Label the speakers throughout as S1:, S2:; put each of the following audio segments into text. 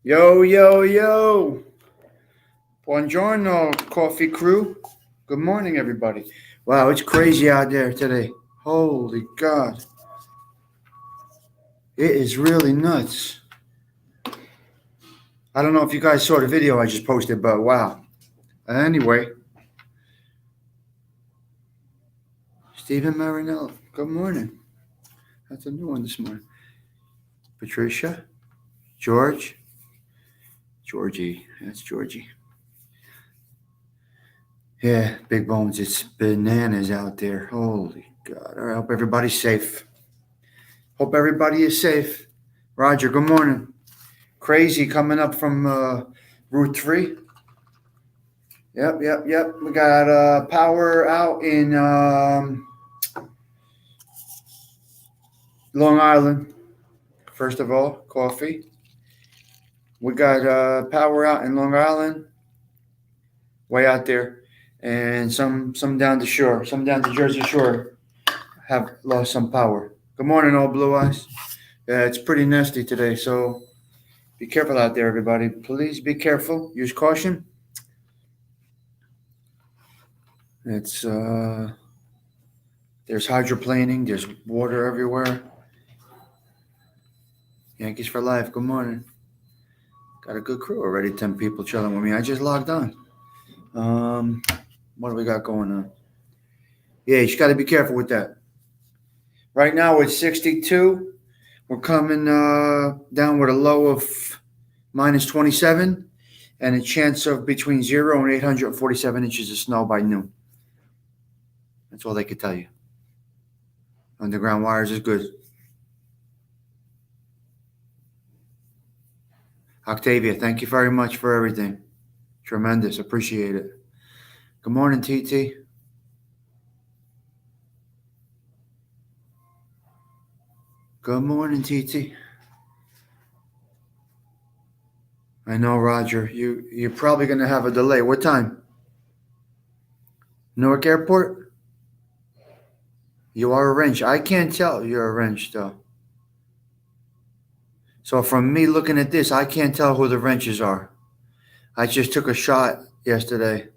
S1: Yo, yo, yo. Buongiorno, coffee crew. Good morning, everybody. Wow, it's crazy out there today. Holy God. It is really nuts. I don't know if you guys saw the video I just posted, but wow. Anyway, Stephen Marinello, good morning. That's a new one this morning. Patricia, George, Georgie. That's Georgie. Yeah, big bones. It's bananas out there. Holy God. I hope everybody's safe. Hope everybody is safe. Roger, good morning. Crazy coming up from Route 3. Yep. We got power out in Long Island, first of all, coffee. We got power out in Long Island, way out there. And some down the shore, some down the Jersey Shore have lost some power. Good morning, all blue eyes. Yeah, it's pretty nasty today, so be careful out there, everybody. Please be careful. Use caution. It's there's hydroplaning. There's water everywhere. Yankees for life. Good morning. Got a good crew already. 10 people chilling with me. I just logged on. Um, what do we got going on? Yeah, you just got to be careful with that. Right now it's 62. We're coming down with a low of minus 27 and a chance of between 0 and 847 inches of snow by noon. That's all they could tell you. Underground wires is good. Octavia, thank you very much for everything. Tremendous. Appreciate it. Good morning, TT. Good morning, TT. I know, Roger. You're probably gonna have a delay. What time? Newark Airport? You are a wrench. I can't tell you're a wrench though. So from me looking at this, I can't tell who the wrenches are. I just took a shot yesterday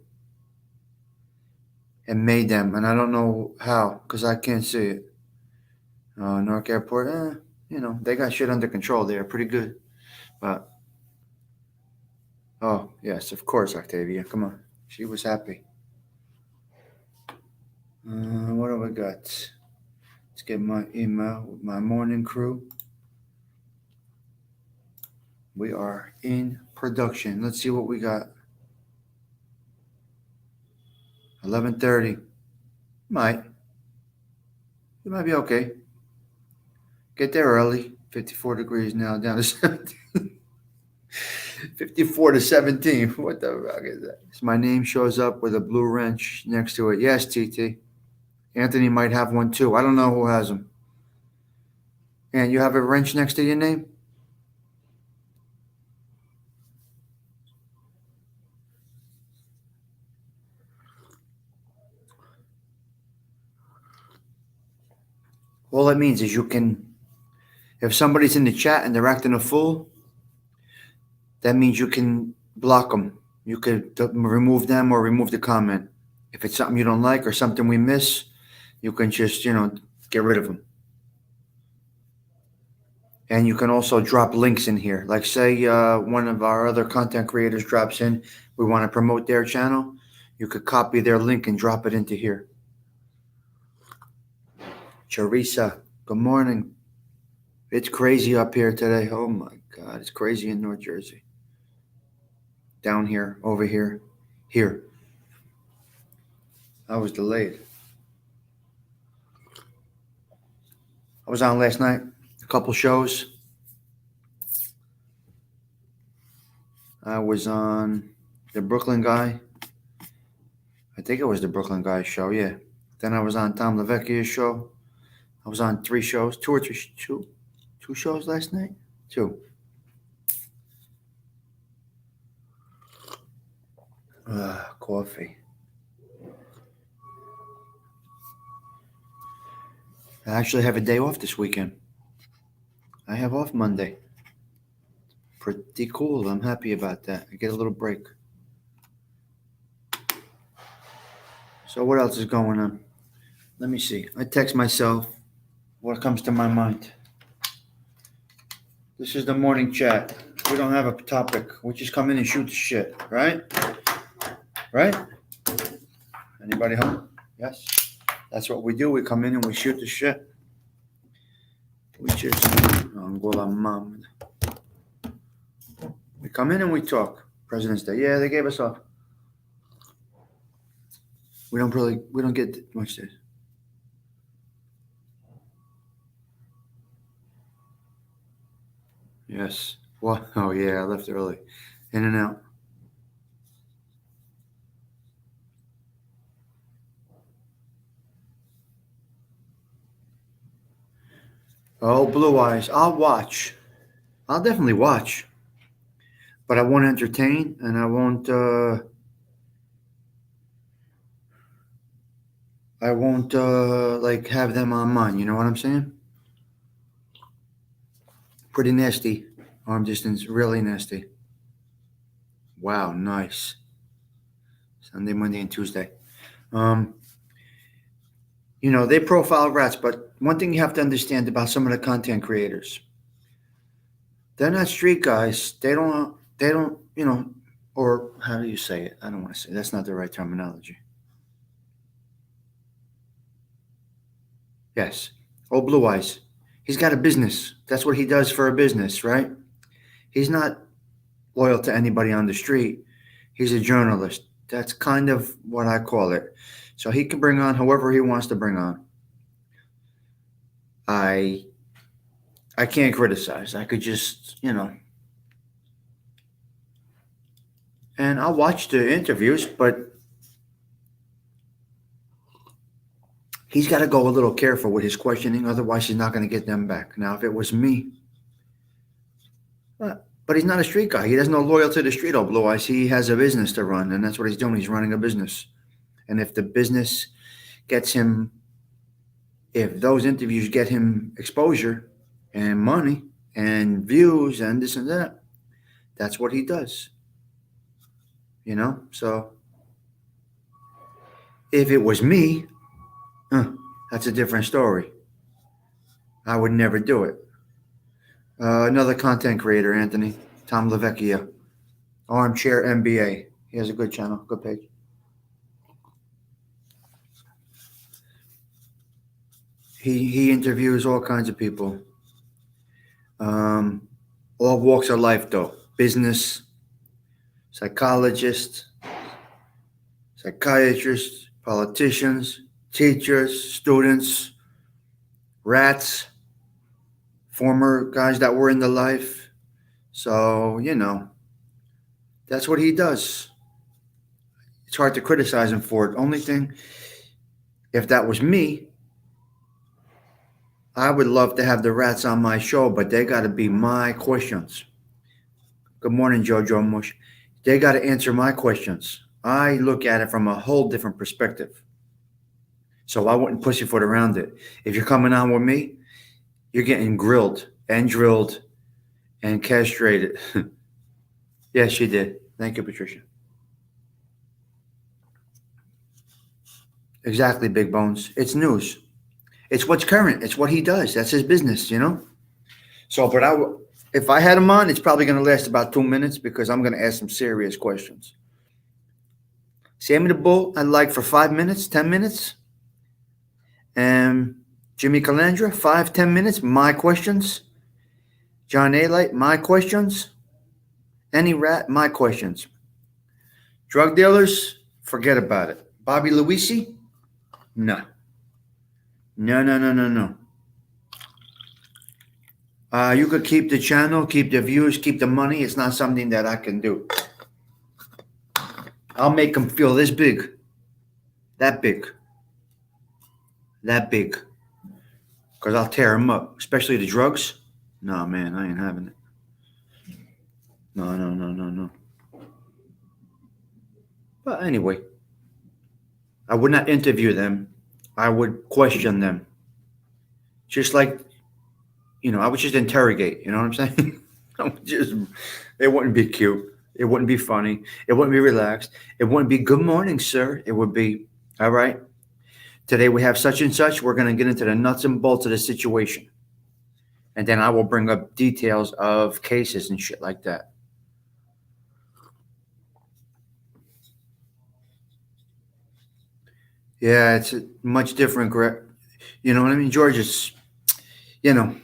S1: and made them, and I don't know how because I can't see it. Newark Airport, they got shit under control there, pretty good. But oh yes, of course, Octavia. Come on, she was happy. What do we got? Let's get my email with my morning crew. We are in production. Let's see what we got. 11:30. Might. You might be okay. Get there early. 54 degrees now, down to 17. 54 to 17. What the fuck is that? So my name shows up with a blue wrench next to it. Yes, TT. Anthony might have one too. I don't know who has them. And you have a wrench next to your name? All it means is you can, if somebody's in the chat and they're acting a fool, that means you can block them. You could remove them or remove the comment. If it's something you don't like or something we miss, you can just, get rid of them. And you can also drop links in here. Like say one of our other content creators drops in, we want to promote their channel, you could copy their link and drop it into here. Charissa, good morning. It's crazy up here today. Oh my God, it's crazy in North Jersey. Down here, over here, here. I was delayed. I was on last night, a couple shows. I was on the Brooklyn Guy. I think it was the Brooklyn Guy show, yeah. Then I was on Tom LaVecchia's show. I was on 3 shows, 2 or 3, 2 shows last night? 2. Coffee. I actually have a day off this weekend. I have off Monday. pretty cool. I'm happy about that. I get a little break. So what else is going on? Let me see. I text myself what comes to my mind. This is the morning chat. We don't have a topic. We just come in and shoot the shit, right? Right? Anybody home? Yes. That's what we do. We come in and we shoot the shit. We just we come in and we talk. President's Day. Yeah, they gave us off. We don't get much this. Yes. What? Oh yeah, I left early. In and out. Oh, Blue Eyes. I'll watch. I'll definitely watch. But I won't entertain and I won't like have them on mine, you know what I'm saying? Pretty nasty. Arm distance, really nasty. Wow, nice. Sunday, Monday, and Tuesday. They profile rats, but one thing you have to understand about some of the content creators, they're not street guys. They don't, or how do you say it? I don't want to say, that's not the right terminology. Yes. Oh, Blue Eyes. He's got a business. That's what he does for a business, right? He's not loyal to anybody on the street. He's a journalist. That's kind of what I call it. So he can bring on whoever he wants to bring on. I can't criticize. I could just, and I'll watch the interviews, but he's got to go a little careful with his questioning. Otherwise, he's not going to get them back. Now, if it was me, but he's not a street guy. He has no loyalty to the street, oh, Blue Eyes. He has a business to run, and that's what he's doing. He's running a business. And if the business gets him, if those interviews get him exposure and money and views and this and that, that's what he does. So if it was me, that's a different story. I would never do it. Another content creator, Anthony, Tom Lavecchia, Armchair MBA. He has a good channel, good page. He interviews all kinds of people. All walks of life, though. Business, psychologists, psychiatrists, politicians, teachers, students, rats, former guys that were in the life. So, that's what he does. It's hard to criticize him for it. Only thing, if that was me, I would love to have the rats on my show, but they got to be my questions. Good morning, Jojo Mush. They got to answer my questions. I look at it from a whole different perspective. So I wouldn't pussyfoot around it. If you're coming on with me, you're getting grilled and drilled and castrated. Yes, she did. Thank you, Patricia. Exactly, Big Bones. It's news. It's what's current. It's what he does. That's his business, So, but if I had him on, it's probably going to last about 2 minutes because I'm going to ask some serious questions. Sammy the Bull, I'd like for 5 minutes, 10 minutes. And Jimmy Calandra, 5-10 minutes, my questions. John A-Light, my questions. Any rat, my questions. Drug dealers, forget about it. Bobby Luisi, no. No. You could keep the channel, keep the views, keep the money. It's not something that I can do. I'll make them feel this big. That big. Because I'll tear them up, especially the drugs. No, man, I ain't having it. No. But anyway, I would not interview them. I would question them. Just like, I would just interrogate. You know what I'm saying? Just, it wouldn't be cute. It wouldn't be funny. It wouldn't be relaxed. It wouldn't be good morning, sir. It would be, all right, today we have such and such. We're going to get into the nuts and bolts of the situation. And then I will bring up details of cases and shit like that. Yeah, it's a much different. You know what I mean? George is, you know,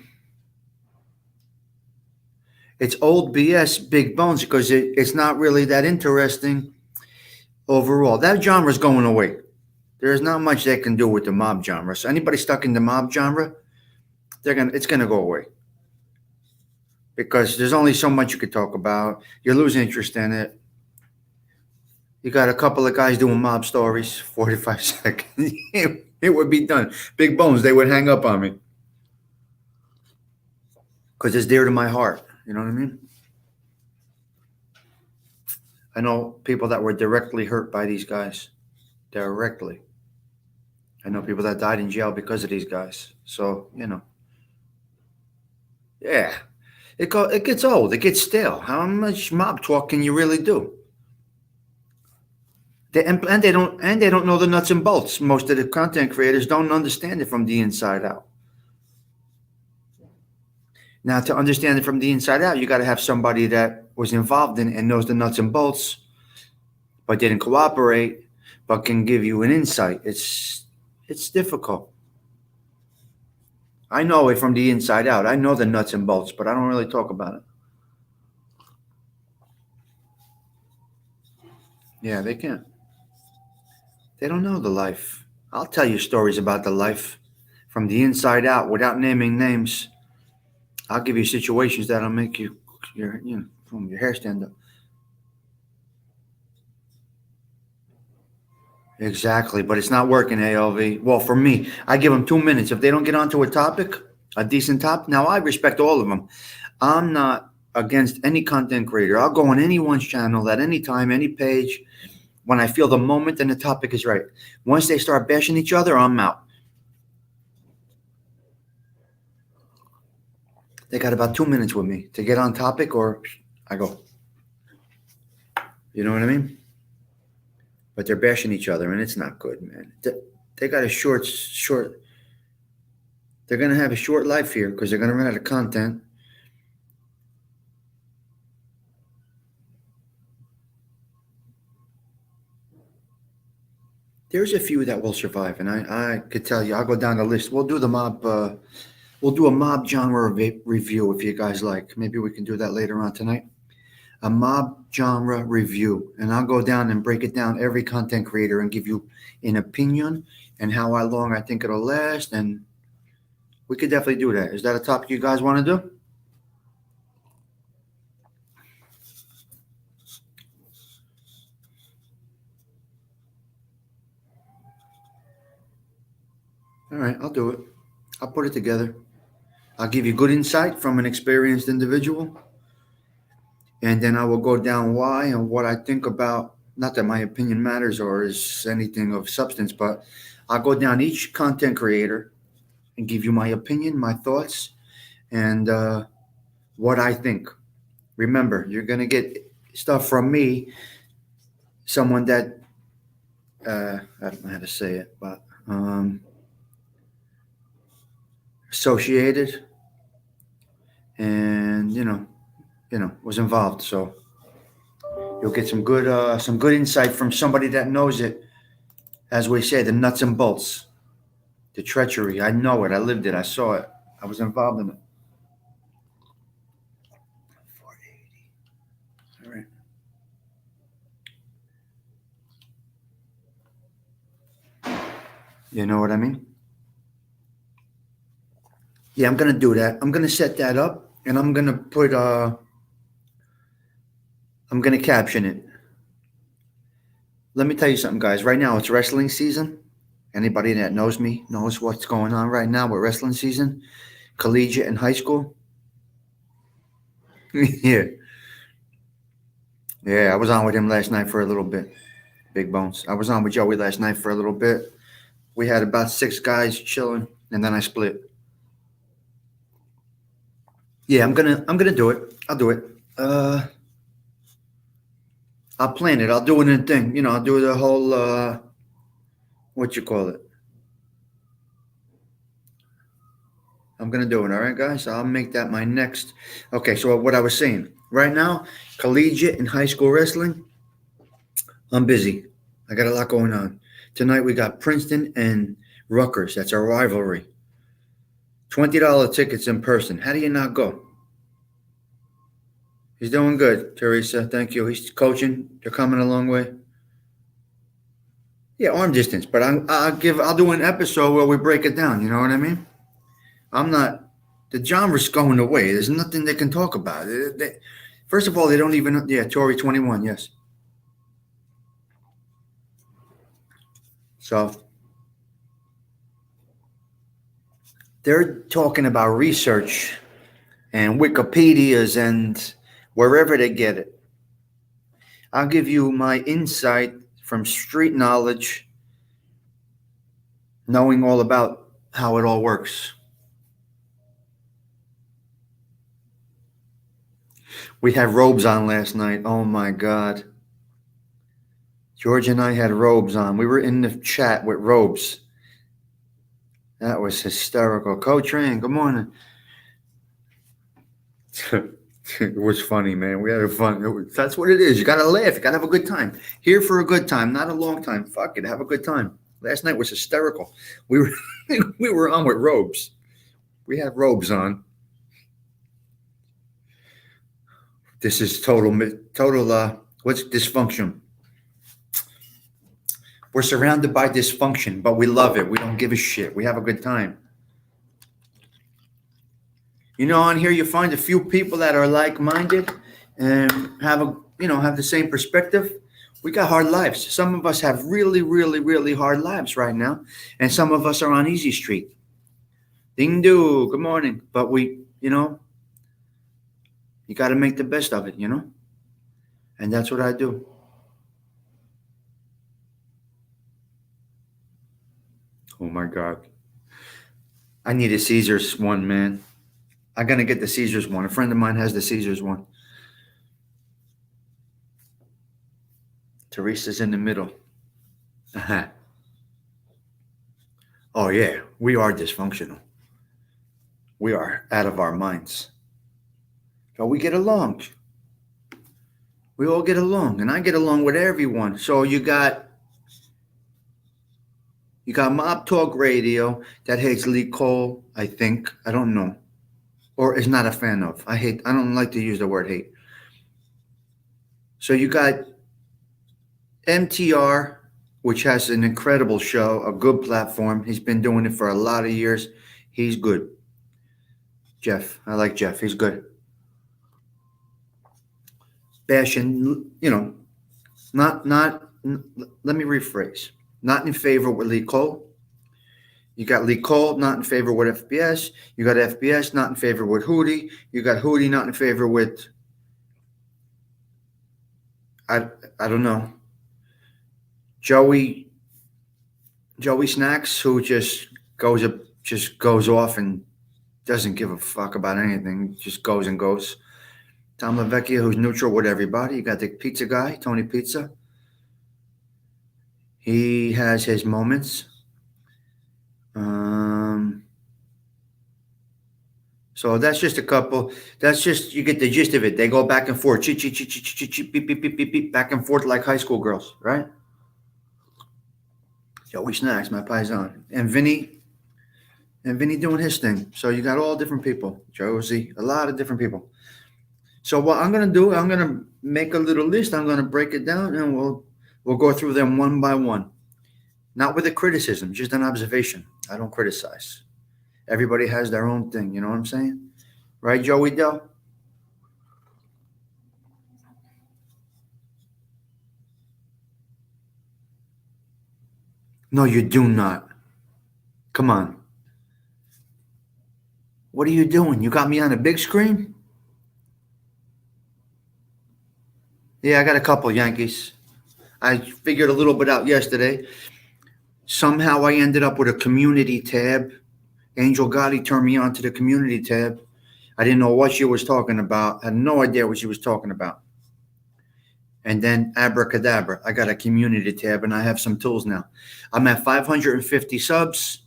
S1: it's old BS, big bones, because it's not really that interesting overall. That genre is going away. There's not much they can do with the mob genre. So anybody stuck in the mob genre, it's gonna go away. Because there's only so much you could talk about. You lose interest in it. You got a couple of guys doing mob stories, 45 seconds. It would be done. Big bones, they would hang up on me. Because it's dear to my heart. You know what I mean? I know people that were directly hurt by these guys. Directly. I know people that died in jail because of these guys. So, yeah. It gets old. It gets stale. How much mob talk can you really do? And they don't know the nuts and bolts. Most of the content creators don't understand it from the inside out. Now, to understand it from the inside out, you got to have somebody that was involved in it and knows the nuts and bolts, but didn't cooperate, but can give you an insight. It's difficult. I know it from the inside out. I know the nuts and bolts, but I don't really talk about it. Yeah, they can't. They don't know the life. I'll tell you stories about the life from the inside out without naming names. I'll give you situations that'll make your hair stand up. Exactly, but it's not working, ALV. Well, for me, I give them 2 minutes. If they don't get onto a topic, a decent topic, now I respect all of them. I'm not against any content creator. I'll go on anyone's channel at any time, any page, when I feel the moment and the topic is right. Once they start bashing each other, I'm out. They got about 2 minutes with me to get on topic, or I go. You know what I mean? But they're bashing each other, and it's not good, man. They got a short. They're going to have a short life here because they're going to run out of content. There's a few that will survive, and I could tell you. I'll go down the list. We'll do the mob. We'll do a mob genre review if you guys like. Maybe we can do that later on tonight. A mob genre review, and I'll go down and break it down every content creator and give you an opinion and how long I think it'll last, and we could definitely do that. Is that a topic you guys want to do? All right, I'll do it. I'll put it together. I'll give you good insight from an experienced individual, and then I will go down why and what I think about. Not that my opinion matters or is anything of substance, but I'll go down each content creator and give you my opinion, my thoughts, and what I think. Remember, you're going to get stuff from me, someone that, I don't know how to say it, but associated and, was involved. So you'll get some good insight from somebody that knows it. As we say, the nuts and bolts, the treachery. I know it. I lived it. I saw it. I was involved in it. 480. All right. You know what I mean? Yeah, I'm going to do that. I'm going to set that up, and I'm going to put, I'm going to caption it. Let me tell you something, guys. Right now, it's wrestling season. Anybody that knows me knows what's going on right now with wrestling season, collegiate and high school. Yeah. Yeah, I was on with him last night for a little bit. Big Bones. I was on with Joey last night for a little bit. We had about 6 guys chilling, and then I split. Yeah, I'm gonna do it. I'll do it. I'll plan it. I'll do it in a thing. I'll do the whole what you call it. I'm gonna do it. All right, guys. I'll make that my next. Okay, so what I was saying right now, collegiate and high school wrestling. I'm busy. I got a lot going on. Tonight we got Princeton and Rutgers. That's our rivalry. $20 tickets in person. How do you not go? He's doing good, Teresa. Thank you. He's coaching. They're coming a long way. Yeah, arm distance. But I'll do an episode where we break it down. You know what I mean? I'm not. The genre's going away. There's nothing they can talk about. First of all, they don't even. Yeah, Tory 21. Yes. So they're talking about research and Wikipedias and wherever they get it. I'll give you my insight from street knowledge, knowing all about how it all works. We had robes on last night. Oh my God. George and I had robes on. We were in the chat with robes. That was hysterical. Coach Rand, good morning. It was funny, man. We had a fun. That's what it is. You got to laugh. You got to have a good time. Here for a good time, not a long time. Fuck it. Have a good time. Last night was hysterical. We were we were on with robes. We had robes on. This is total. What's dysfunction? We're surrounded by dysfunction, but we love it. We don't give a shit. We have a good time. On here you find a few people that are like-minded and have the same perspective. We got hard lives. Some of us have really, really, really hard lives right now, and some of us are on easy street. Ding do, good morning. But you got to make the best of it, and that's what I do. Oh my God. I need a Caesars one, man. I'm going to get the Caesars one. A friend of mine has the Caesars one. Teresa's in the middle. Uh-huh. Oh, yeah. We are dysfunctional. We are out of our minds. But we get along. We all get along. And I get along with everyone. So you got Mob Talk Radio that hates Lee Cole, I think. I don't know. Or is not a fan of. I don't like to use the word hate. So you got MTR, which has an incredible show, a good platform. He's been doing it for a lot of years. He's good. Jeff. I like Jeff. He's good. Bashing, let me rephrase. Not in favor with Lee Cole. You got Lee Cole, not in favor with FBS. You got FBS, not in favor with Hootie. You got Hootie, not in favor with, I don't know, Joey Snacks, who just goes off and doesn't give a fuck about anything. Just goes and goes. Tom LaVecchia, who's neutral with everybody. You got the pizza guy, Tony Pizza. He has his moments. So that's just a couple. That's just, you get the gist of it. They go back and forth, beep, beep, beep, beep, beep, back and forth like high school girls, right? Joey Snacks, my paisan, and Vinny doing his thing. So you got all different people. Josie, a lot of different people. So what I'm gonna do, I'm gonna make a little list. I'm gonna break it down, and we'll go through them one by one. Not with a criticism, just an observation. I don't criticize. Everybody has their own thing. You know what I'm saying? Right, Joey Dell? No, you do not. Come on. What are you doing? You got me on a big screen? Yeah, I got a couple Yankees. I figured a little bit out yesterday. Somehow I ended up with a community tab. Angel Gotti turned me on to the community tab. I didn't know what she was talking about. I had no idea what she was talking about. And then abracadabra, I got a community tab and I have some tools now. I'm at 550 subs.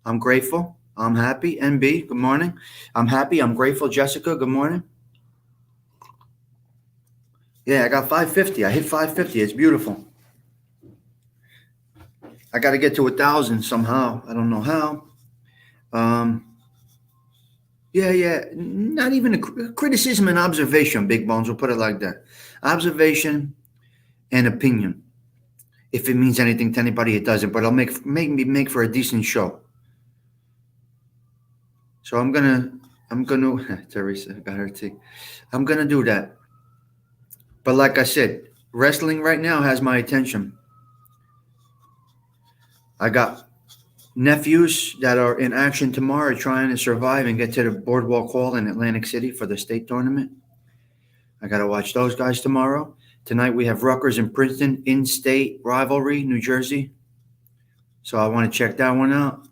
S1: I'm grateful. I'm happy. NB, good morning. I'm happy. I'm grateful. Jessica, good morning. Yeah, I got 550. I hit 550. It's beautiful. I got to get to 1,000 somehow. I don't know how. Yeah. Not even a criticism and observation, Big Bones. We'll put it like that. Observation and opinion. If it means anything to anybody, it doesn't. But it'll make me make for a decent show. So I'm gonna. Teresa got her tea. I'm gonna do that. But like I said, wrestling right now has my attention. I got nephews that are in action tomorrow trying to survive and get to the Boardwalk Hall in Atlantic City for the state tournament. I got to watch those guys tomorrow. Tonight we have Rutgers and Princeton in-state rivalry, New Jersey. So I want to check that one out.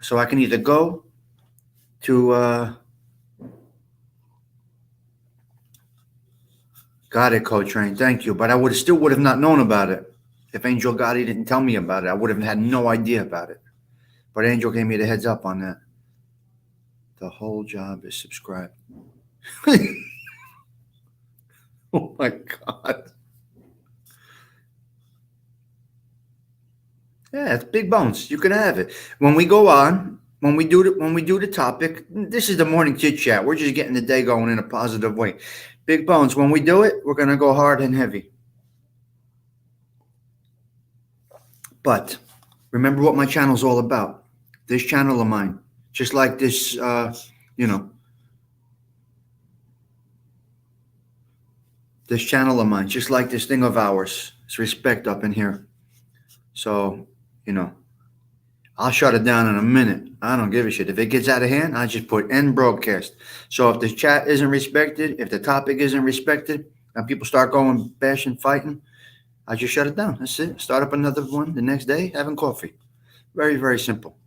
S1: So I can either go to got it, Coach Train. Thank you. But I still would have not known about it if Angel Gotti didn't tell me about it. I would have had no idea about it. But Angel gave me the heads up on that. The whole job is subscribe. Oh my God. Yeah, it's Big Bones. You can have it. When we go on, when we do the topic, this is the morning chit chat. We're just getting the day going in a positive way. Big Bones, when we do it, we're gonna go hard and heavy. But remember what my channel's all about. This channel of mine, just like this, this channel of mine, just like this thing of ours. It's respect up in here. So, I'll shut it down in a minute. I don't give a shit. If it gets out of hand, I just put end broadcast. So if the chat isn't respected, if the topic isn't respected, and people start going bashing, fighting, I just shut it down. That's it. Start up another one the next day, having coffee. Very, very simple.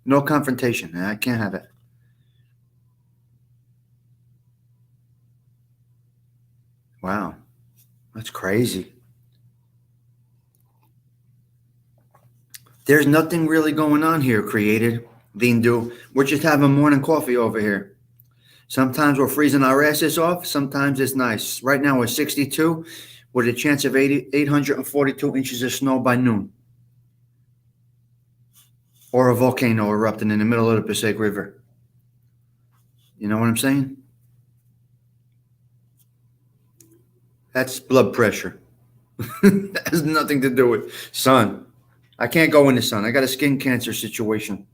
S1: No confrontation. I can't have it. Wow. That's crazy. There's nothing really going on here, created. Vindu. We're just having morning coffee over here. Sometimes we're freezing our asses off. Sometimes it's nice. Right now we're 62 with a chance of 842 inches of snow by noon. Or a volcano erupting in the middle of the Passaic River. You know what I'm saying? That's blood pressure. That has nothing to do with sun. I can't go in the sun. I got a skin cancer situation.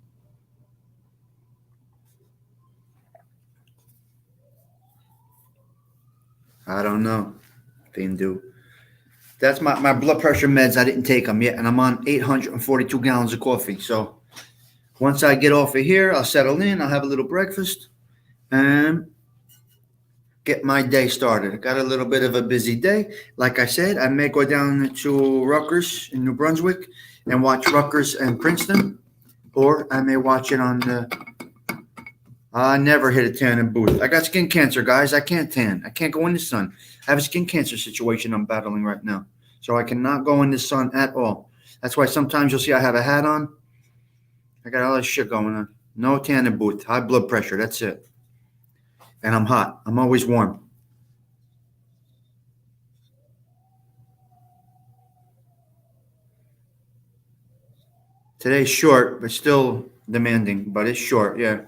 S1: I don't know. Vindu. That's my blood pressure meds. I didn't take them yet, and I'm on 842 gallons of coffee. So once I get off of here, I'll settle in. I'll have a little breakfast and get my day started. I got a little bit of a busy day. Like I said, I may go down to Rutgers in New Brunswick and watch Rutgers and Princeton, or I may watch it on the. I never hit a tanning booth. I got skin cancer, guys. I can't tan. I can't go in the sun. I have a skin cancer situation I'm battling right now. So I cannot go in the sun at all. That's why sometimes you'll see I have a hat on. I got all this shit going on. No tanning booth. High blood pressure. That's it. And I'm hot. I'm always warm. Today's short, but still demanding. But it's short, yeah.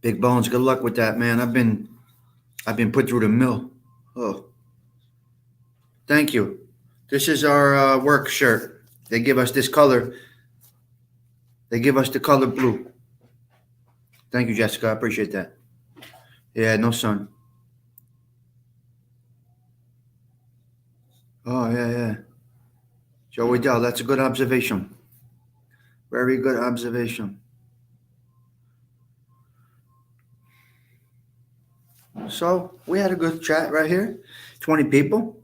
S1: Big Bones, good luck with that, man. I've been put through the mill. Oh, thank you. This is our work shirt. They give us this color. They give us the color blue. Thank you, Jessica. I appreciate that. Yeah, no sun. Oh, yeah. Joey Dell, that's a good observation. Very good observation. So we had a good chat right here. 20 people.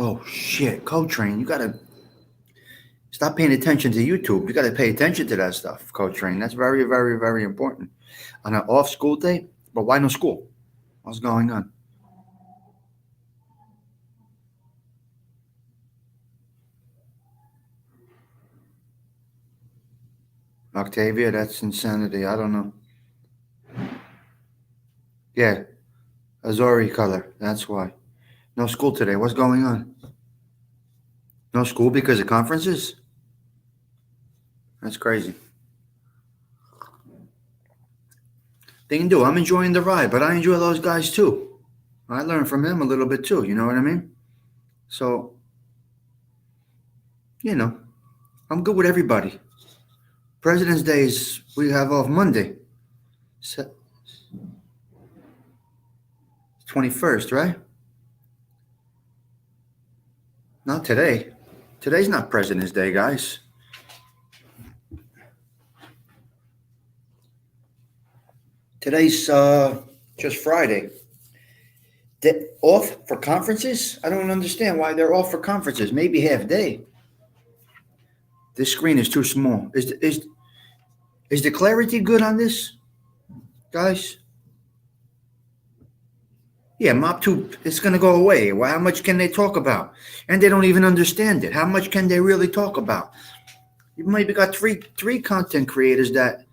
S1: Oh shit, Co-Train. You gotta stop paying attention to YouTube. You gotta pay attention to that stuff, Co-Train. That's very, very, very important. On an off school day, but why no school? What's going on? Octavia, that's insanity. I don't know. Yeah, Azori color. That's why. No school today. What's going on? No school because of conferences? That's crazy. They can do. I'm enjoying the ride, but I enjoy those guys too. I learn from them a little bit too. You know what I mean? So, you know, I'm good with everybody. President's Day is we have off Monday, 21st, right? Not today. Today's not President's Day, guys. Today's just Friday. Off for conferences? I don't understand why they're off for conferences. Maybe half day. This screen is too small. Is the clarity good on this, guys? Yeah, Mop 2, it's going to go away. Well, how much can they talk about? And they don't even understand it. How much can they really talk about? You maybe got three content creators that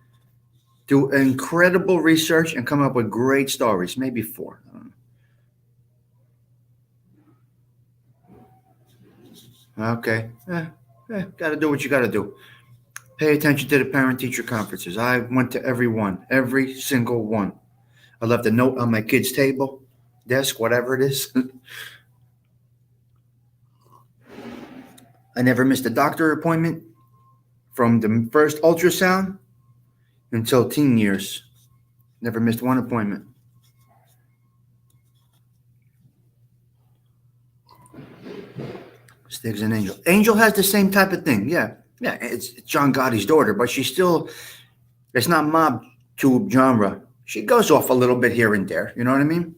S1: do incredible research and come up with great stories. Maybe four. I don't know. Okay. Got to do what you got to do. Pay attention to the parent-teacher conferences. I went to every one, every single one. I left a note on my kid's table, desk, whatever it is. I never missed a doctor appointment from the first ultrasound until teen years. Never missed one appointment. Stigs and Angel. Angel has the same type of thing. Yeah. It's John Gotti's daughter, but she's still, it's not mob tube genre. She goes off a little bit here and there. You know what I mean?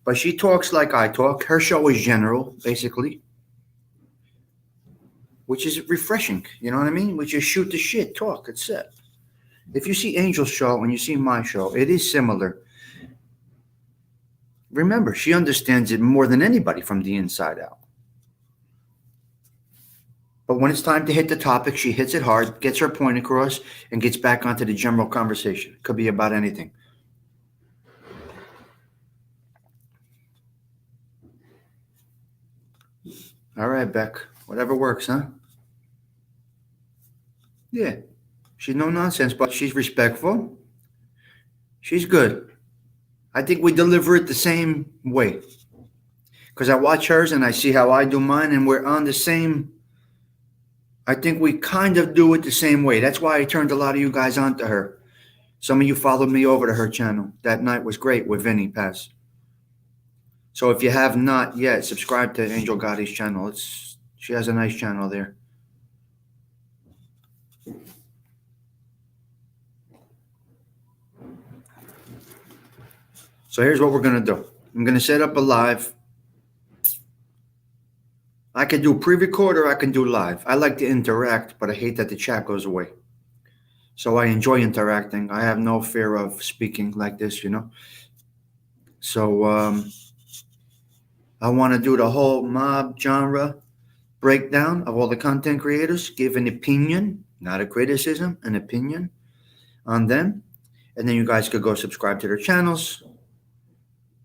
S1: But she talks like I talk. Her show is general, basically, which is refreshing. You know what I mean? We just shoot the shit, talk. It's it. If you see Angel's show and you see my show, it is similar. Remember, she understands it more than anybody from the inside out. But when it's time to hit the topic, she hits it hard, gets her point across, and gets back onto the general conversation. Could be about anything. All right, Beck. Whatever works, huh? Yeah. She's no nonsense, but she's respectful. She's good. I think we deliver it the same way. Because I watch hers and I see how I do mine, and we're on the same. I think we kind of do it the same way. That's why I turned a lot of you guys onto her. Some of you followed me over to her channel. That night was great with Vinny Pass. So if you have not yet, subscribe to Angel Gotti's channel. She has a nice channel there. So here's what we're going to do. I'm going to set up a live. I can do pre-record or I can do live. I like to interact, but I hate that the chat goes away. So I enjoy interacting. I have no fear of speaking like this, you know. So I want to do the whole mob genre breakdown of all the content creators, give an opinion, not a criticism, an opinion on them. And then you guys could go subscribe to their channels.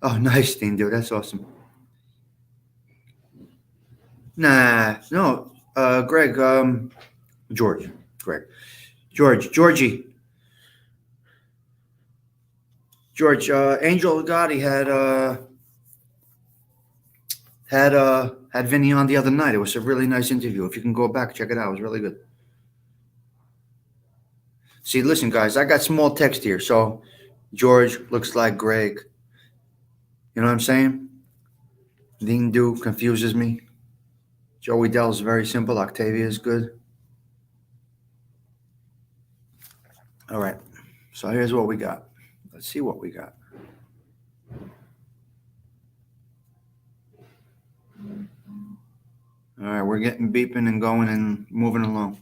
S1: Oh, nice thing, dude. That's awesome. Nah, no. Greg, Georgie. Angel Gotti had Vinny on the other night. It was a really nice interview. If you can go back, check it out. It was really good. See, listen, guys, I got small text here. So George looks like Greg. You know what I'm saying? Dindu confuses me. Joey Dell's very simple. Octavia is good. All right. So here's what we got. Let's see what we got. All right, we're getting beeping and going and moving along.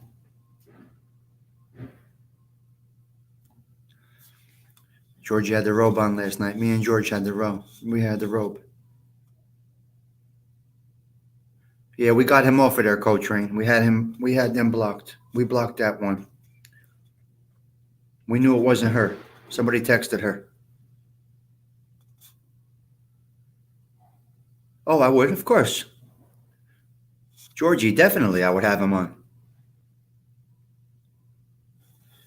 S1: George had the robe on last night. Me and George had the robe. We had the robe. Yeah, we got him off of there, Co-Train. We had them blocked. We blocked that one. We knew it wasn't her. Somebody texted her. Oh, I would, of course. Georgie, definitely I would have him on.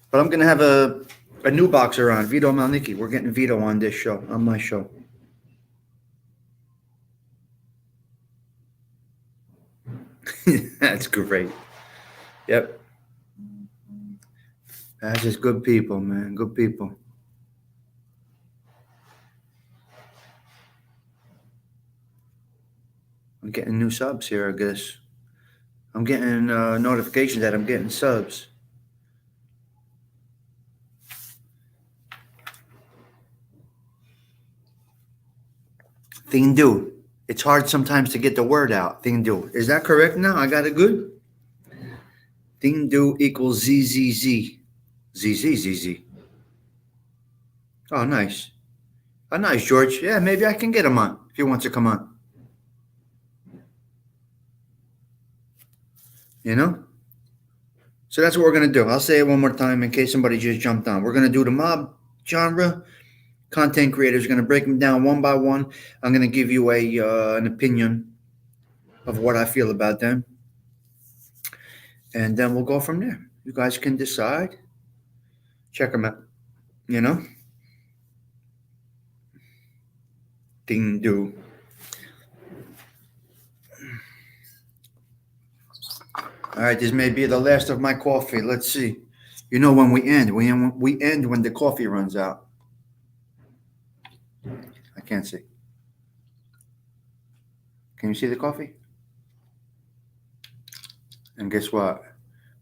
S1: But I'm gonna have a new boxer on, Vito Malnicki. We're getting Vito on this show, on my show. That's great. Yep. That's just good people, man. Good people. I'm getting new subs here, I guess. I'm getting notifications that I'm getting subs. Thing do. It's hard sometimes to get the word out. Thing do. Is that correct now? I got it good? Thing do equals ZZZ. ZZZZ. Oh, nice. Oh, nice, George. Yeah, maybe I can get him on if he wants to come on. You know? So that's what we're going to do. I'll say it one more time in case somebody just jumped on. We're going to do the mob genre. Content creators are going to break them down one by one. I'm going to give you an opinion of what I feel about them. And then we'll go from there. You guys can decide. Check them out. You know? Ding do. All right, this may be the last of my coffee. Let's see. You know when we end. We end when the coffee runs out. I can't see. Can you see the coffee? And guess what?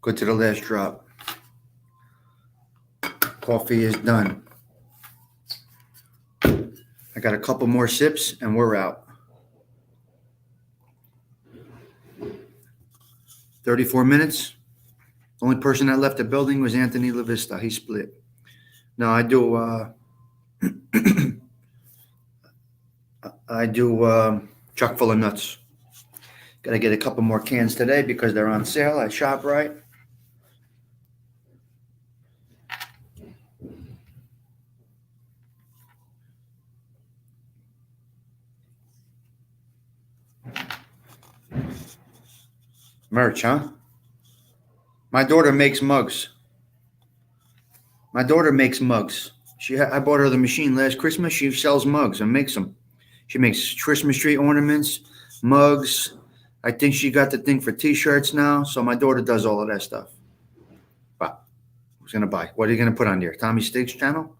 S1: Go to the last drop. Coffee is done. I got a couple more sips and we're out. 34 minutes. The only person that left the building was Anthony LaVista. He split. Now I do chock full of nuts. Got to get a couple more cans today because they're on sale at ShopRite. Merch, huh? My daughter makes mugs. I bought her the machine last Christmas. She sells mugs and makes them. She makes Christmas tree ornaments, mugs. I think she got the thing for T-shirts now. So my daughter does all of that stuff. Wow. Who's going to buy? What are you going to put on there? Tommy Stigs channel?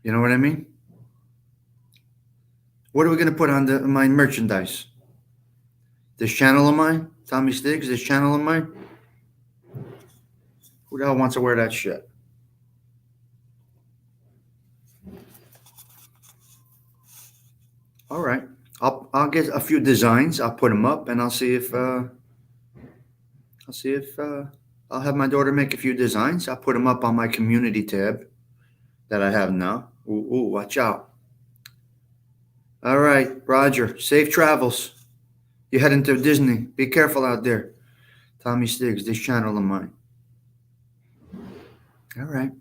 S1: You know what I mean? What are we going to put on my merchandise? This channel of mine? Tommy Stigs, this channel of mine? Who the hell wants to wear that shit? All right. I'll get a few designs. I'll put them up and I'll see if I'll have my daughter make a few designs. I'll put them up on my community tab that I have now. Ooh, watch out. All right, Roger. Safe travels. You're heading to Disney. Be careful out there. Tommy Stigs, this channel of mine. All right.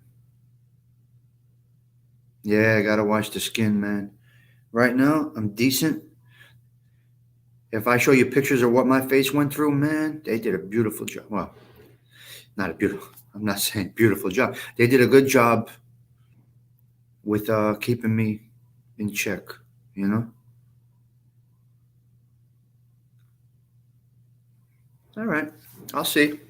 S1: Yeah, I got to watch the skin, man. Right now, I'm decent. If I show you pictures of what my face went through, man, they did a beautiful job. Well, I'm not saying beautiful job. They did a good job with keeping me in check, you know? All right. I'll see.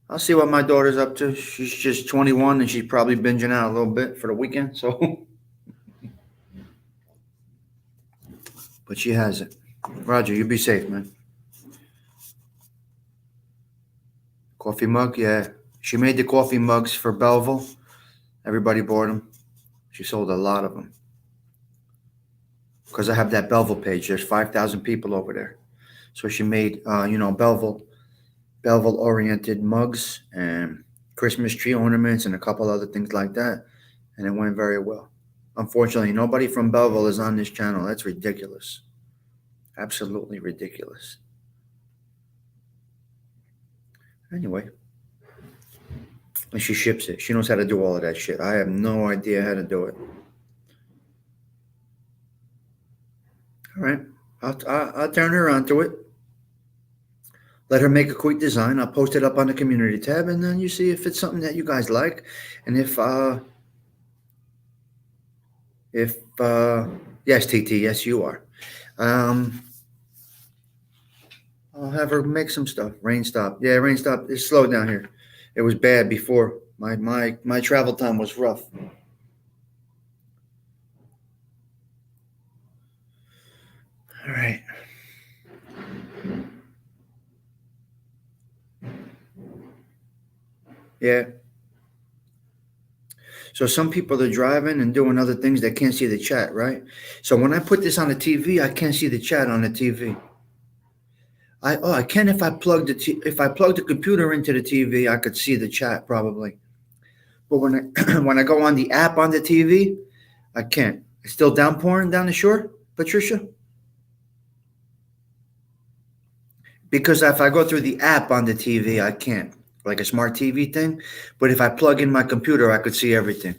S1: I'll see what my daughter's up to. She's just 21 and she's probably binging out a little bit for the weekend, so. But she has it. Roger, you be safe, man. Coffee mug, yeah. She made the coffee mugs for Belleville. Everybody bought them. She sold a lot of them. because I have that Belleville page. There's 5,000 people over there. So she made, Belleville oriented mugs and Christmas tree ornaments and a couple other things like that. And it went very well. Unfortunately, nobody from Belleville is on this channel. That's ridiculous. Absolutely ridiculous. Anyway, and she ships it. She knows how to do all of that shit. I have no idea how to do it. All right, I'll turn her on to it. Let her make a quick design. I'll post it up on the community tab, and then you see if it's something that you guys like, and if yes, TT, yes, you are. I'll have her make some stuff. Rain stop. Yeah, rain stop. It's slow down here. It was bad before. My travel time was rough. All right. Yeah. So some people are driving and doing other things that can't see the chat, right? So when I put this on the TV, I can't see the chat on the TV. I can if I plug the computer into the TV, I could see the chat probably. But when I when I go on the app on the TV, I can't. It's still downpouring down the shore, Patricia? Because if I go through the app on the TV, I can't. Like a smart TV thing. But if I plug in my computer, I could see everything.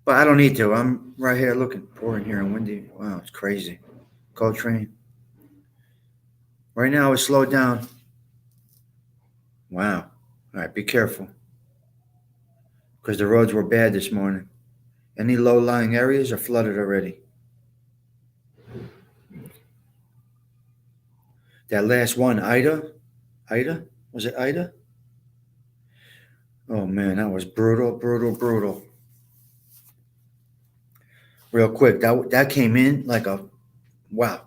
S1: But I don't need to. I'm right here looking. Pouring here and windy. Wow, it's crazy. Cold train. Right now it's slowed down. Wow. All right, be careful. Because the roads were bad this morning. Any low-lying areas are flooded already. That last one, Ida? Was it Ida? Oh man, that was brutal, brutal, brutal. Real quick, that came in like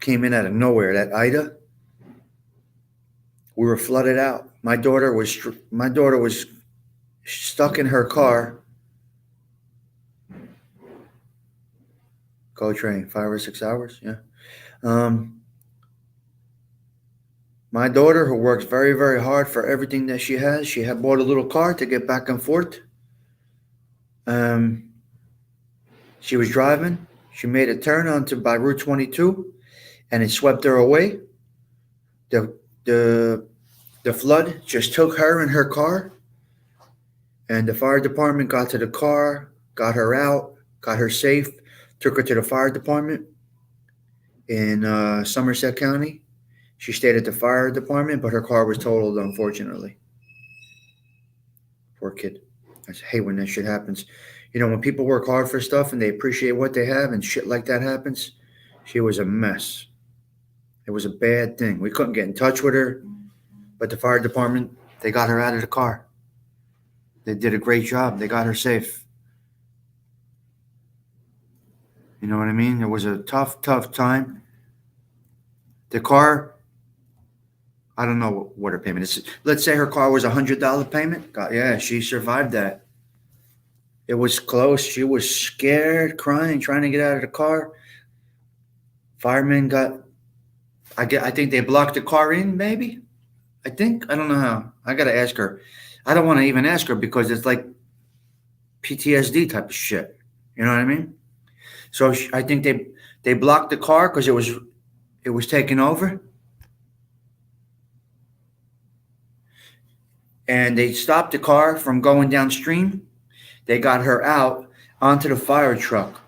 S1: came in out of nowhere. That Ida, we were flooded out. My daughter was stuck in her car. Go train, 5 or 6 hours. Yeah. My daughter, who works very, very hard for everything that she has, she had bought a little car to get back and forth. She was driving. She made a turn onto by Route 22, and it swept her away. The flood just took her and her car, and the fire department got to the car, got her out, got her safe, took her to the fire department in Somerset County. She stayed at the fire department, but her car was totaled, unfortunately. Poor kid. I hate when that shit happens. You know, when people work hard for stuff and they appreciate what they have and shit like that happens, she was a mess. It was a bad thing. We couldn't get in touch with her, but the fire department, they got her out of the car. They did a great job. They got her safe. You know what I mean? It was a tough, tough time. The car, I don't know what her payment is. Let's say her car was $100 payment. God, yeah, she survived that. It was close. She was scared, crying, trying to get out of the car. Firemen I think they blocked the car in, maybe. I don't know how. I gotta ask her. I don't want to even ask her because it's like PTSD type of shit. You know what I mean? So I think they blocked the car because it was taken over, and they stopped the car from going downstream. They got her out onto the fire truck,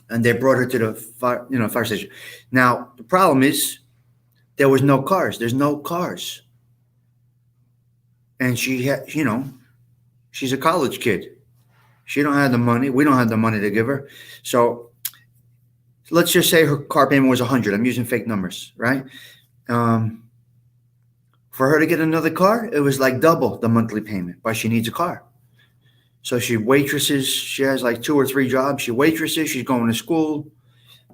S1: and they brought her to the fire station. Now the problem is there was no cars. There's no cars, and she had, she's a college kid. She don't have the money. We don't have the money to give her. So let's just say her car payment was 100. I'm using fake numbers, right? For her to get another car, it was like double the monthly payment, but she needs a car. So she waitresses. She has like 2 or 3 jobs. She waitresses. She's going to school.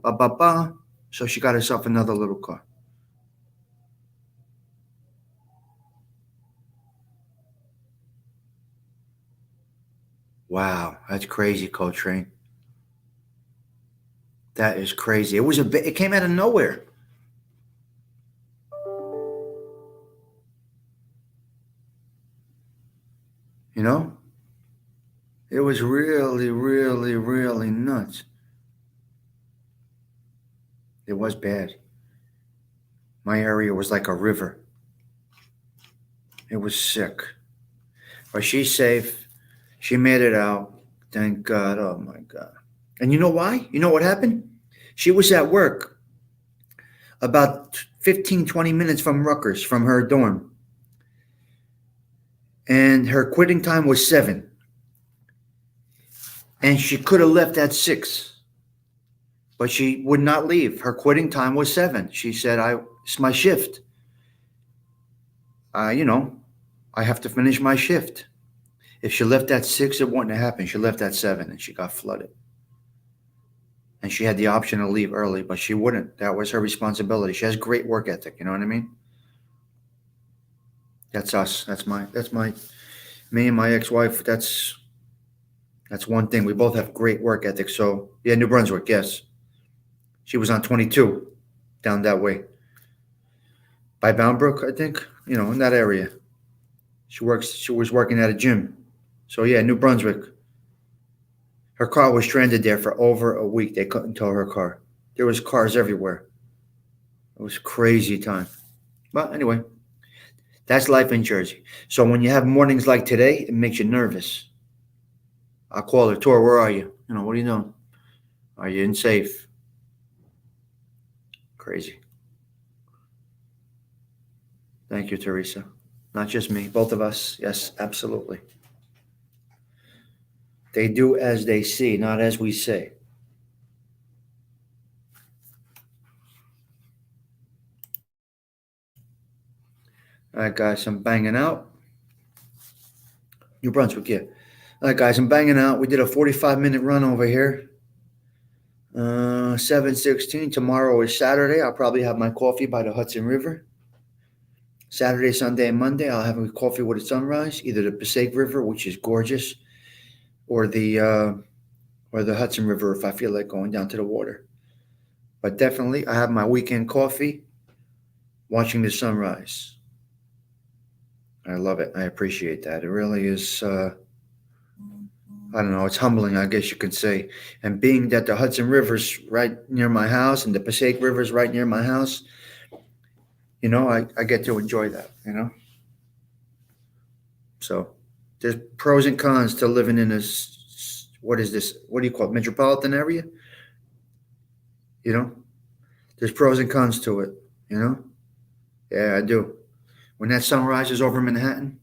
S1: So she got herself another little car. Wow, that's crazy, Coltrane. That is crazy. It came out of nowhere. You know? It was really, really, really nuts. It was bad. My area was like a river. It was sick. But she's safe. She made it out. Thank God. Oh my God. And you know why? You know what happened? She was at work about 15, 20 minutes from Rutgers, from her dorm. And her quitting time was 7. And she could have left at 6. But she would not leave. Her quitting time was 7. She said, it's my shift. I have to finish my shift. If she left at 6, it wouldn't have happened. She left at 7 and she got flooded. And she had the option to leave early, but she wouldn't. That was her responsibility. She has great work ethic. You know what I mean? That's us. That's me and my ex-wife. That's one thing. We both have great work ethic. So yeah, New Brunswick, yes. She was on 22 down that way. By Boundbrook, I think, in that area. She was working at a gym. So yeah, New Brunswick. Her car was stranded there for over a week. They couldn't tow her car. There was cars everywhere. It was a crazy time. But anyway, that's life in Jersey. So when you have mornings like today, it makes you nervous. I'll call her, Tor, where are you? What are you doing? Are you in safe? Crazy. Thank you, Teresa. Not just me, both of us. Yes, absolutely. They do as they see, not as we say. All right, guys, I'm banging out. New Brunswick, yeah. All right, guys, I'm banging out. We did a 45-minute run over here. 7:16. Tomorrow is Saturday. I'll probably have my coffee by the Hudson River. Saturday, Sunday, and Monday, I'll have a coffee with a sunrise, either the Passaic River, which is gorgeous, or the Hudson River if I feel like going down to the water. But definitely, I have my weekend coffee, watching the sunrise. I love it. I appreciate that. It really is. I don't know. It's humbling, I guess you could say. And being that the Hudson River's right near my house and the Passaic River's right near my house, I get to enjoy that. So there's pros and cons to living in this. What is this? What do you call it? Metropolitan area? There's pros and cons to it. Yeah, I do. When that sun rises over Manhattan,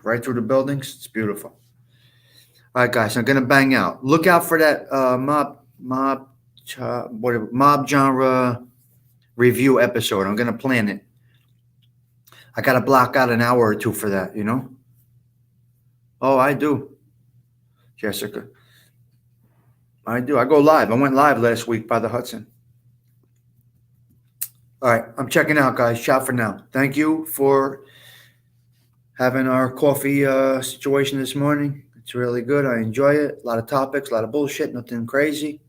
S1: right through the buildings, it's beautiful. All right, guys, I'm gonna bang out. Look out for that mob genre review episode. I'm gonna plan it. I gotta block out an hour or two for that. Oh, I do, Jessica. I do. I go live. I went live last week by the Hudson. All right, I'm checking out, guys. Ciao for now. Thank you for having our coffee situation this morning. It's really good. I enjoy it. A lot of topics, a lot of bullshit, nothing crazy.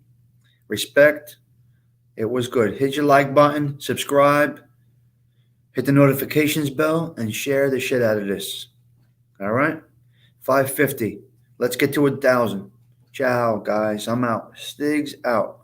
S1: Respect. It was good. Hit your like button, subscribe, hit the notifications bell, and share the shit out of this. All right? 550. Let's get to 1,000. Ciao, guys. I'm out. Stigs out.